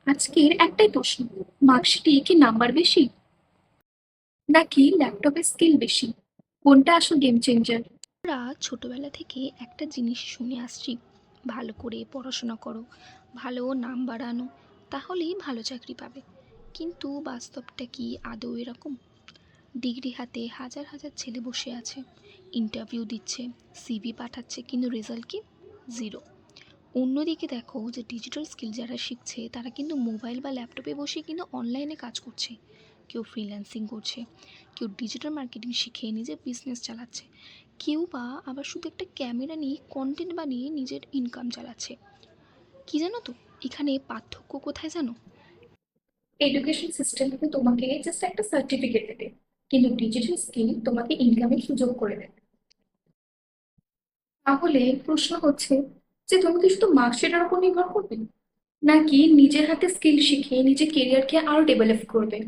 আজকের একটাই প্রশ্ন, মার্কশিটে কি নাম্বার বেশি নাকি ল্যাপটপে স্কিল বেশি? কোনটা আসল গেম চেঞ্জার? আমরা ছোটবেলা থেকে একটা জিনিস শুনে আসছি, ভালো করে পড়াশোনা করো, ভালো নাম্বার আনো, তাহলেই ভালো চাকরি পাবে। কিন্তু বাস্তবটা কি আদৌ এরকম? ডিগ্রি হাতে হাজার হাজার ছেলে বসে আছে, ইন্টারভিউ দিচ্ছে, সিভি পাঠাচ্ছে, কিন্তু রেজাল্ট কি? জিরো। অন্যদিকে দেখো যে ডিজিটাল স্কিল যারা শিখছে তারা কিন্তু মোবাইল বা ল্যাপটপে বসে কিন্তু অনলাইনে কাজ করছে। কেউ ফ্রিল্যান্সিং করছে, কেউ ডিজিটাল মার্কেটিং শিখে নিজের বিজনেস চালাচ্ছে, কেউ বা আবার শুধু একটা ক্যামেরা নিয়ে কন্টেন্ট বানিয়ে নিজের ইনকাম চালাচ্ছে। কি জানো তো, এখানে পার্থক্য কোথায় জানো? এডুকেশন সিস্টেম কিন্তু তোমাকে জাস্ট একটা সার্টিফিকেট দেবে, কিন্তু ডিজিটাল স্কিল তোমাকে ইনকামের সুযোগ করে দেবে। তাহলে প্রশ্ন হচ্ছে যে তুমি কি শুধু মার্কশিটের উপর নির্ভর করবে নাকি নিজের হাতে স্কিল শিখে নিজের কেরিয়ারকে আরো ডেভেলপ করবে?